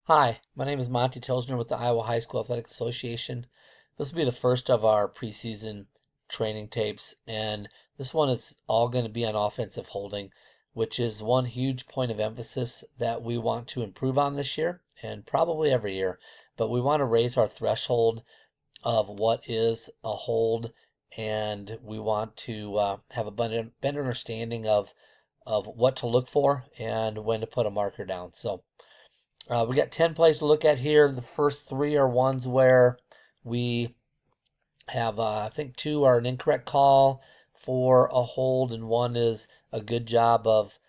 Hi, my name is Monte Tilgner with the Iowa High School Athletic Association. This will be the first of our preseason training tapes, and this one is all going to be on offensive holding, which is one huge point of emphasis that we want to improve on this year and probably every year. But we want to raise our threshold of what is a hold, and we want to have a better understanding of what to look for and when to put a marker down. So we got 10 plays to look at here. The first three are ones where we have, I think, two are an incorrect call for a hold, and one is a good job of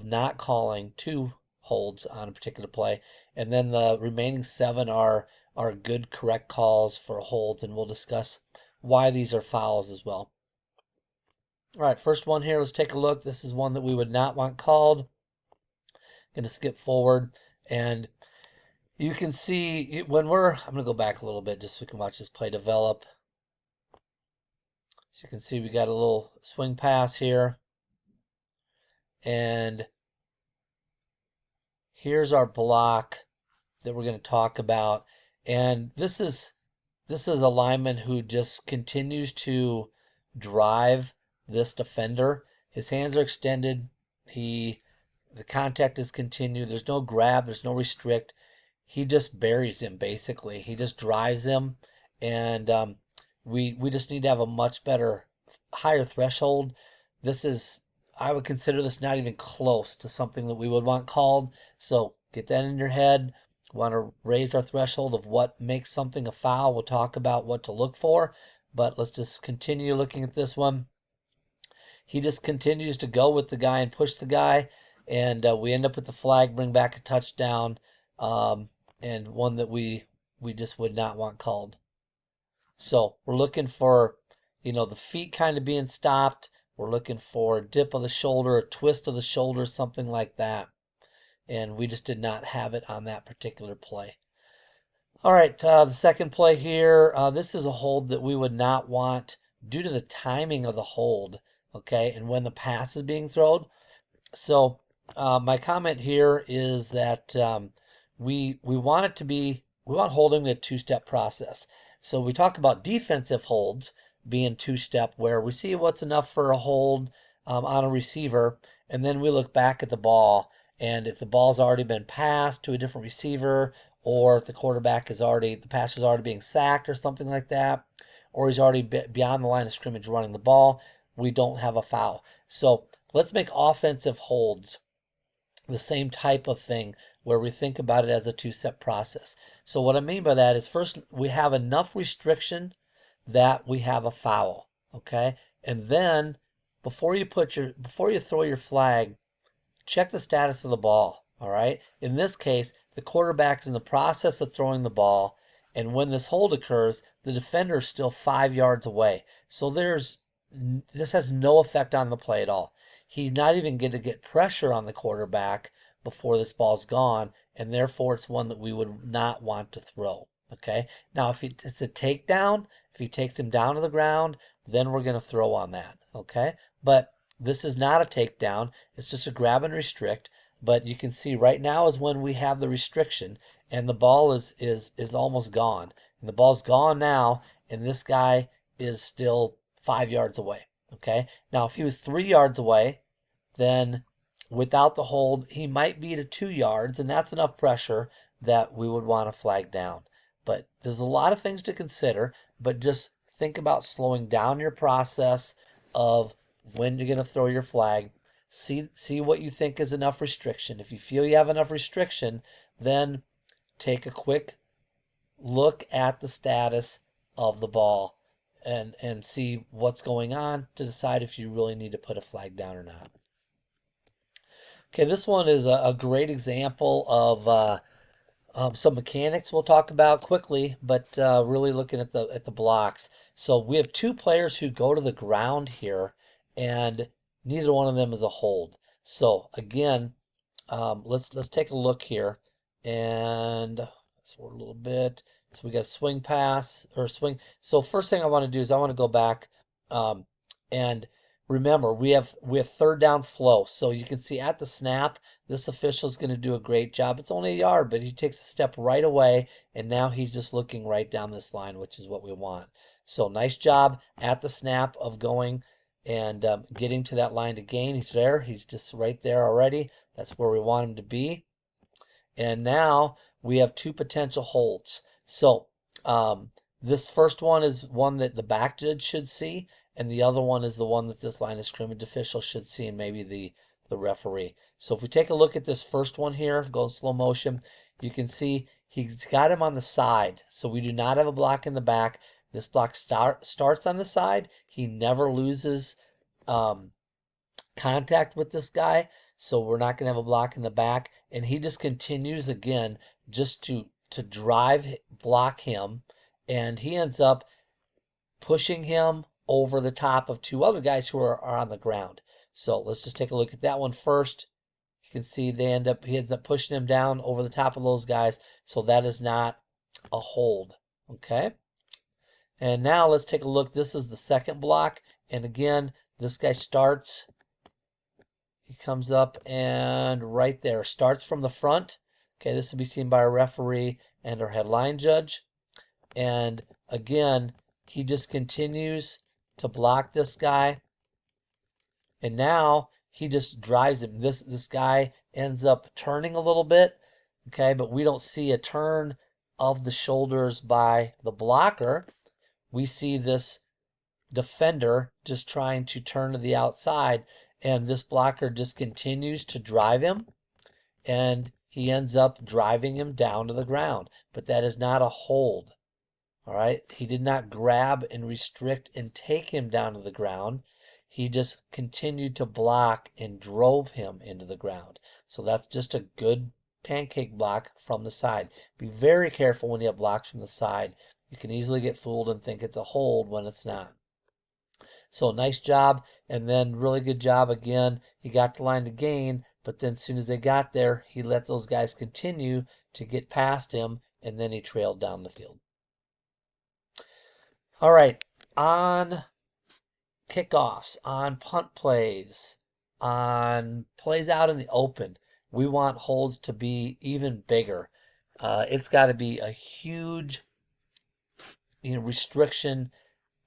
not calling two holds on a particular play. And then the remaining seven are good, correct calls for holds, and we'll discuss why these are fouls as well. All right, first one here, let's take a look. This is one that we would not want called. Going to skip forward, and you can see I'm going to go back a little bit just so we can watch this play develop. So you can see we got a little swing pass here. And here's our block that we're going to talk about. And this is a lineman who just continues to drive this defender. His hands are extended. The contact is continued. There's no grab, there's no restrict. He just buries him basically. He just drives him, and we just need to have a much better, higher threshold. I would consider this not even close to something that we would want called. So get that in your head. We want to raise our threshold of what makes something a foul. We'll talk about what to look for, but let's just continue looking at this one. He just continues to go with the guy and push the guy, and we end up with the flag, bring back a touchdown. And one that we just would not want called. So we're looking for, the feet kind of being stopped. We're looking for a dip of the shoulder, a twist of the shoulder, something like that. And we just did not have it on that particular play. All right, the second play here, this is a hold that we would not want due to the timing of the hold, okay, and when the pass is being thrown. So my comment here is that we want holding a two-step process. So we talk about defensive holds being two-step, where we see what's enough for a hold on a receiver, and then we look back at the ball, and if the ball's already been passed to a different receiver, or if the the passer's already being sacked or something like that, or he's already beyond the line of scrimmage running the ball, we don't have a foul. So let's make offensive holds the same type of thing, where we think about it as a two-step process. So what I mean by that is, first, we have enough restriction that we have a foul, okay? And then before you throw your flag, check the status of the ball, all right? In this case, the quarterback's in the process of throwing the ball, and when this hold occurs, the defender is still 5 yards away. So this has no effect on the play at all. He's not even going to get pressure on the quarterback before this ball's gone, and therefore it's one that we would not want to throw. Okay. Now, if it's a takedown, if he takes him down to the ground, then we're going to throw on that. Okay. But this is not a takedown. It's just a grab and restrict. But you can see right now is when we have the restriction, and the ball is almost gone. And the ball's gone now, and this guy is still 5 yards away. Okay. Now, if he was 3 yards away, then without the hold, he might be to 2 yards, and that's enough pressure that we would want to flag down. But there's a lot of things to consider, but just think about slowing down your process of when you're going to throw your flag. See what you think is enough restriction. If you feel you have enough restriction, then take a quick look at the status of the ball and see what's going on to decide if you really need to put a flag down or not. Okay, this one is a great example of some mechanics we'll talk about quickly, but really looking at the blocks. So we have two players who go to the ground here, and neither one of them is a hold. So again, let's take a look here, and sort a little bit. So we got a swing pass or swing. So first thing I want to do is I want to go back and remember, we have third down flow. So you can see at the snap, this official is going to do a great job. It's only a yard, but he takes a step right away, and now he's just looking right down this line, which is what we want. So nice job at the snap of going and getting to that line to gain. He's there. He's just right there already. That's where we want him to be. And now we have two potential holds. So this first one is one that the back judge should see, and the other one is the one that this line of scrimmage official should see, and maybe the referee. So if we take a look at this first one here, go slow motion, you can see he's got him on the side. So we do not have a block in the back. This block starts on the side. He never loses contact with this guy, so we're not going to have a block in the back. And he just continues again just to block him, and he ends up pushing him over the top of two other guys who are on the ground. So let's just take a look at that one first. You can see he ends up pushing him down over the top of those guys, so that is not a hold. Okay. And now let's take a look. This is the second block, and again, this guy starts. He comes up and right there, starts from the front. Okay, this will be seen by our referee and our headline judge. And again, he just continues to block this guy. And now he just drives him. This guy ends up turning a little bit. Okay, but we don't see a turn of the shoulders by the blocker. We see this defender just trying to turn to the outside, and this blocker just continues to drive him, and he ends up driving him down to the ground. But that is not a hold. All right, he did not grab and restrict and take him down to the ground. He just continued to block and drove him into the ground. So that's just a good pancake block from the side. Be very careful when you have blocks from the side. You can easily get fooled and think it's a hold when it's not. So nice job, and then really good job again. He got the line to gain, but then as soon as they got there, he let those guys continue to get past him, and then he trailed down the field. All right, on kickoffs, on punt plays, on plays out in the open, we want holds to be even bigger. It's got to be a huge restriction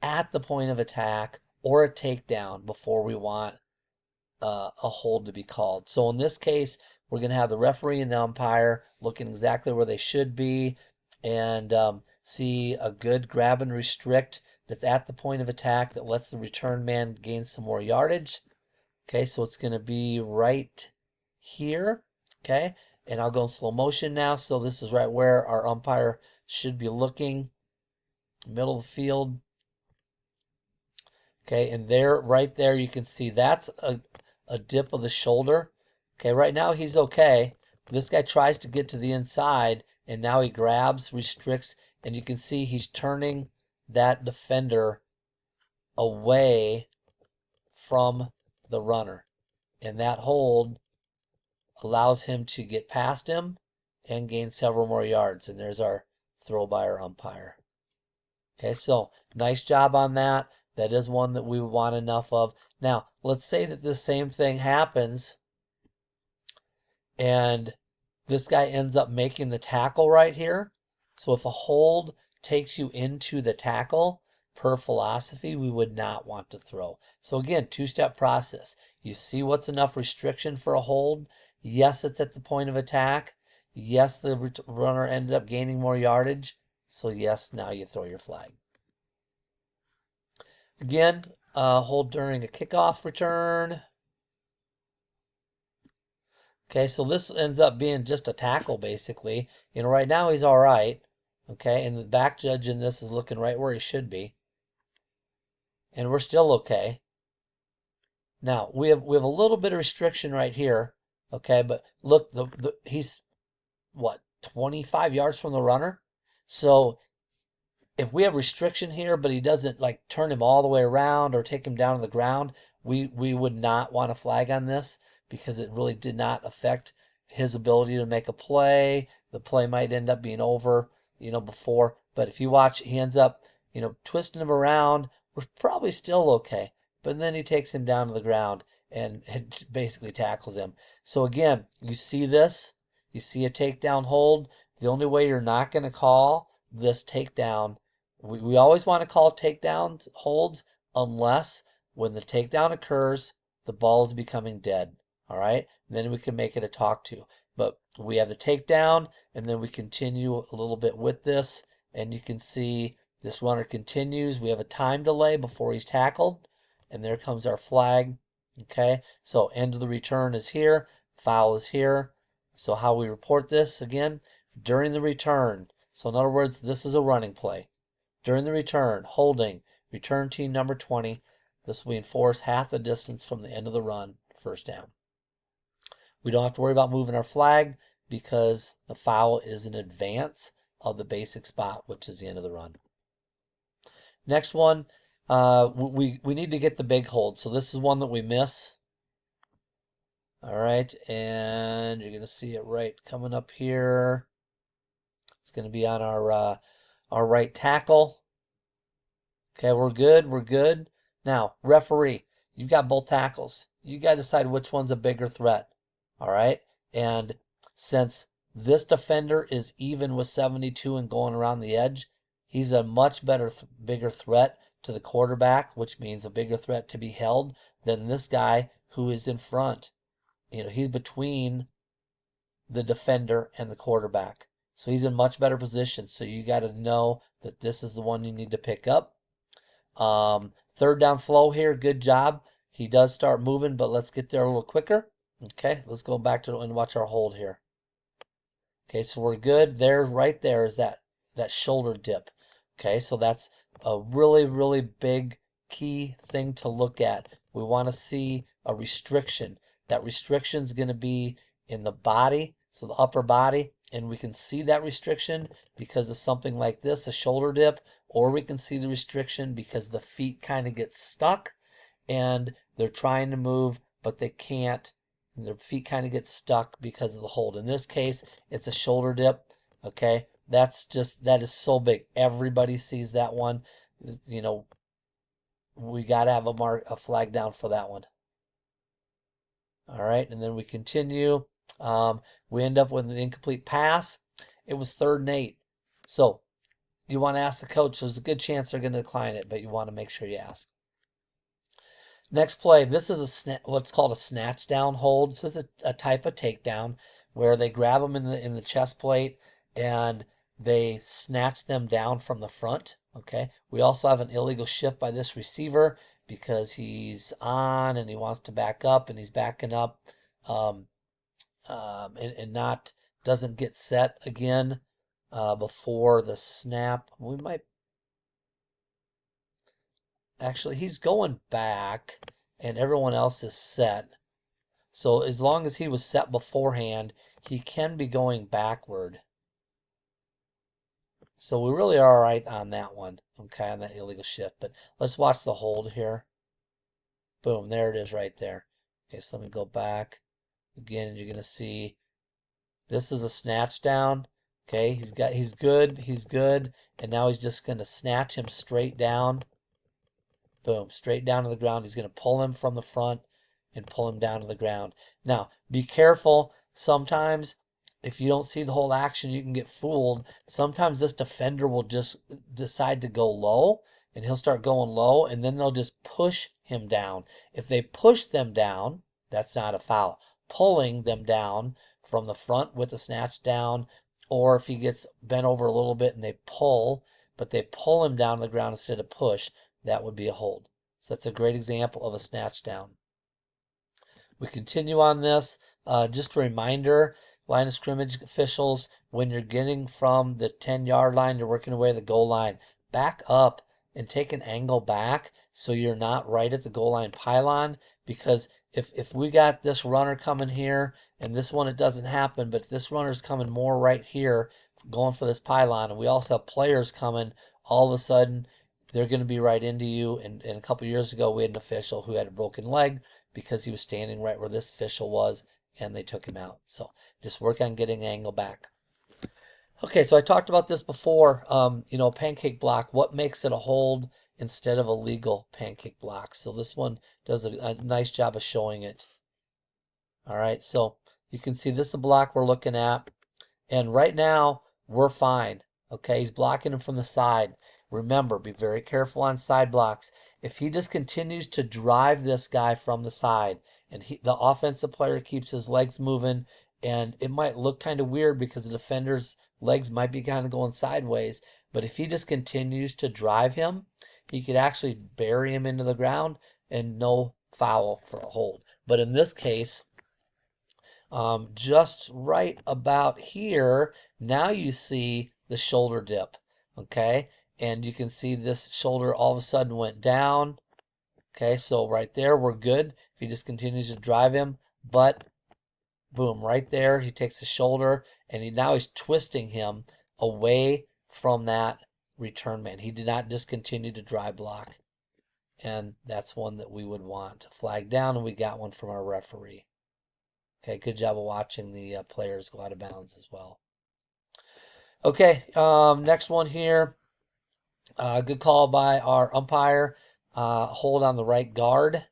at the point of attack or a takedown before we want a hold to be called. So in this case, we're going to have the referee and the umpire looking exactly where they should be, and see a good grab and restrict that's at the point of attack that lets the return man gain some more yardage. Okay, so it's going to be right here. Okay, and I'll go in slow motion now. So this is right where our umpire should be looking, middle of the field. Okay, and there, right there, you can see that's a dip of the shoulder. Okay, right now he's okay. This guy tries to get to the inside, and now he grabs, restricts, and you can see he's turning that defender away from the runner. And that hold allows him to get past him and gain several more yards. And there's our throw by our umpire. Okay, so nice job on that. That is one that we want enough of. Now, let's say that this same thing happens and this guy ends up making the tackle right here. So if a hold takes you into the tackle, per philosophy, we would not want to throw. So again, two-step process. You see what's enough restriction for a hold. Yes, it's at the point of attack. Yes, the runner ended up gaining more yardage. So yes, now you throw your flag. Again, hold during a kickoff return. Okay, so this ends up being just a tackle, basically. Right now he's all right. Okay, and the back judge in this is looking right where he should be. And we're still okay. Now, we have a little bit of restriction right here. Okay, but look, he's, what, 25 yards from the runner? So if we have restriction here, but he doesn't turn him all the way around or take him down to the ground, we would not want a flag on this, because it really did not affect his ability to make a play. The play might end up being over, before. But if you watch, he ends up, twisting him around. We're probably still okay. but then he takes him down to the ground and basically tackles him. So again, you see this, you see a takedown hold. The only way you're not going to call this takedown, we always want to call takedowns holds unless when the takedown occurs, the ball is becoming dead. All right, and then we can make it a talk to. But we have the takedown, and then we continue a little bit with this, and you can see this runner continues. We have a time delay before he's tackled, and there comes our flag. Okay, so end of the return is here, foul is here. So how we report this again, during the return. So in other words, this is a running play. During the return, holding, return team number 20. This will enforce half the distance from the end of the run, first down. We don't have to worry about moving our flag because the foul is in advance of the basic spot, which is the end of the run. Next one, we need to get the big hold. So this is one that we miss. All right, and you're going to see it right coming up here. It's going to be on our right tackle. Okay, we're good. We're good. Now, referee, you've got both tackles. You got to decide which one's a bigger threat. All right, and since this defender is even with 72 and going around the edge, he's a much bigger threat to the quarterback, which means a bigger threat to be held than this guy who is in front. He's between the defender and the quarterback. So he's in much better position. So you got to know that this is the one you need to pick up. Third down flow here. Good job. He does start moving, but let's get there a little quicker. Okay, let's go back to and watch our hold here. Okay, so we're good. Right there is that shoulder dip. Okay, so that's a really, really big key thing to look at. We want to see a restriction. That restriction is going to be in the body, so the upper body, and we can see that restriction because of something like this, a shoulder dip, or we can see the restriction because the feet kind of get stuck and they're trying to move, but they can't. And their feet kind of get stuck because of the hold. In this case, it's a shoulder dip. Okay, that is so big. Everybody sees that one. We got to have a flag down for that one. All right, and then we continue. We end up with an incomplete pass. It was 3rd and 8. So you want to ask the coach. There's a good chance they're going to decline it, but you want to make sure you ask. Next play, this is what's called a snatch down hold. This is a type of takedown where they grab them in the chest plate and they snatch them down from the front. Okay. We also have an illegal shift by this receiver because he's on and he wants to back up and he's backing up and doesn't get set again before the snap. Actually, he's going back and everyone else is set. So as long as he was set beforehand, he can be going backward. So we really are all right on that one, okay, on that illegal shift. But let's watch the hold here. Boom, there it is right there. Okay, so let me go back. Again, you're going to see this is a snatch down. Okay, he's good. And now he's just going to snatch him straight down. Boom, straight down to the ground. He's going to pull him from the front and pull him down to the ground. Now, be careful. Sometimes, if you don't see the whole action, you can get fooled. Sometimes this defender will just decide to go low, and he'll start going low, and then they'll just push him down. If they push them down, that's not a foul. Pulling them down from the front with the snatch down, or if he gets bent over a little bit and they pull, but they pull him down to the ground instead of push, that would be a hold. So that's a great example of a snatch down. We continue on this. Just a reminder, line of scrimmage officials, when you're getting from the 10-yard line, you're working away to the goal line, back up and take an angle back so you're not right at the goal line pylon. Because if we got this runner coming here and this one, it doesn't happen, but if this runner's coming more right here, going for this pylon, and we also have players coming, all of a sudden, they're going to be right into you. And a couple of years ago, we had an official who had a broken leg because he was standing right where this official was, and they took him out. So just work on getting an angle back. Okay, so I talked about this before. Pancake block, what makes it a hold instead of a legal pancake block. So this one does a nice job of showing it. All right, so you can see this is the block we're looking at. And right now, we're fine. Okay, he's blocking him from the side. Remember, be very careful on side blocks. If he just continues to drive this guy from the side, and the offensive player keeps his legs moving, and it might look kind of weird because the defender's legs might be kind of going sideways, but if he just continues to drive him, he could actually bury him into the ground and no foul for a hold. But in this case, just right about here, now you see the shoulder dip, okay? And you can see this shoulder all of a sudden went down. Okay, so right there, we're good. If he just continues to drive him, but boom, right there, he takes the shoulder, and now he's twisting him away from that return man. He did not just continue to drive block. And that's one that we would want to flag down, and we got one from our referee. Okay, good job of watching the players go out of bounds as well. Okay, next one here. Good call by our umpire. Hold on the right guard.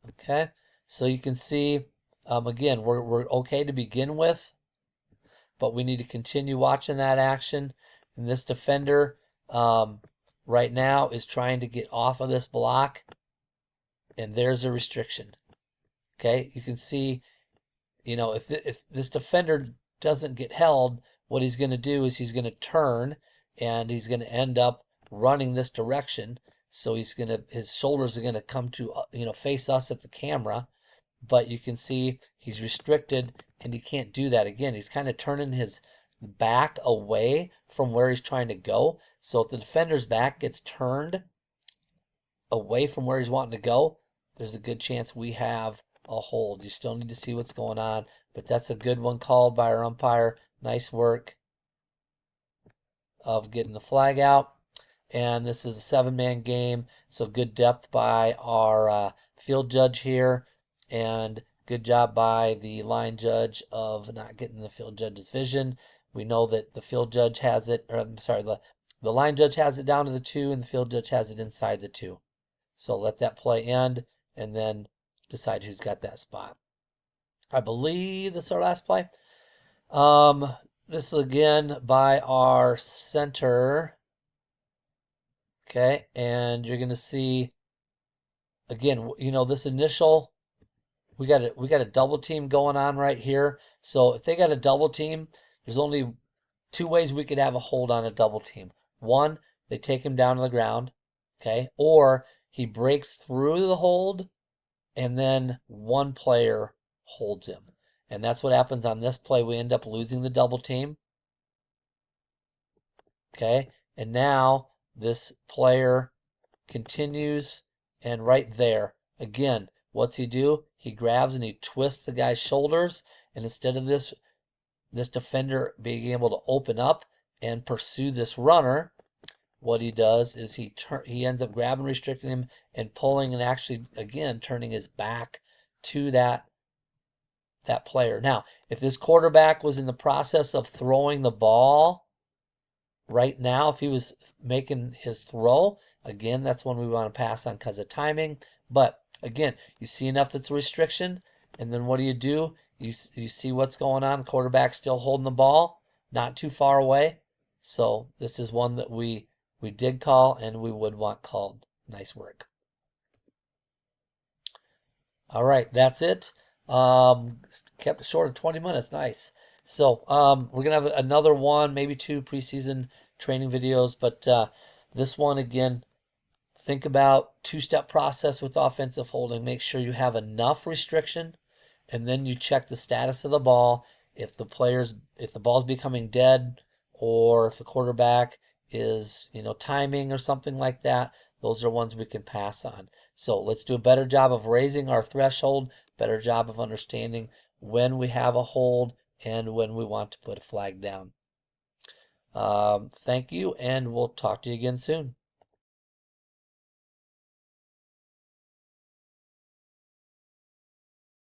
Okay, so you can see, again, we're okay to begin with, but we need to continue watching that action. And this defender right now is trying to get off of this block, and there's a restriction. Okay, you can see, you know, if this defender doesn't get held, what he's going to do is he's going to turn, and he's going to end up running this direction. So his shoulders are going to come to, face us at the camera. But you can see he's restricted, and he can't do that again. He's kind of turning his back away from where he's trying to go. So if the defender's back gets turned away from where he's wanting to go, there's a good chance we have a hold. You still need to see what's going on, but that's a good one called by our umpire. Nice work of getting the flag out. And this is a 7-man game, so good depth by our field judge here, and good job by the line judge of not getting the field judge's vision. We know that the field judge has it, or I'm sorry, the line judge has it down to the 2, and the field judge has it inside the 2. So let that play end, and then decide who's got that spot. I believe this is our last play. This is again by our center. Okay, and you're going to see, again, this initial, we got a double team going on right here. So if they got a double team, there's only 2 ways we could have a hold on a double team. One, they take him down to the ground, okay, or he breaks through the hold, and then one player holds him. And that's what happens on this play. We end up losing the double team. Okay, and now this player continues, and right there, again, what's he do? He grabs and he twists the guy's shoulders, and instead of this defender being able to open up and pursue this runner, what he does is he ends up grabbing, restricting him, and pulling, and actually, again, turning his back to that player. Now, if this quarterback was in the process of throwing the ball right now, if he was making his throw, again, that's one we want to pass on because of timing. But again, you see enough that's a restriction, and then what do? You see what's going on. Quarterback still holding the ball, not too far away. So this is one that we did call, and we would want called. Nice work. All right, that's it. Kept it short of 20 minutes. Nice. So we're going to have another one, maybe 2 preseason training videos. But this one, again, think about 2-step process with offensive holding. Make sure you have enough restriction, and then you check the status of the ball. If the ball's becoming dead, or if the quarterback is, timing or something like that, those are ones we can pass on. So let's do a better job of raising our threshold, better job of understanding when we have a hold and when we want to put a flag down. Thank you, and we'll talk to you again soon.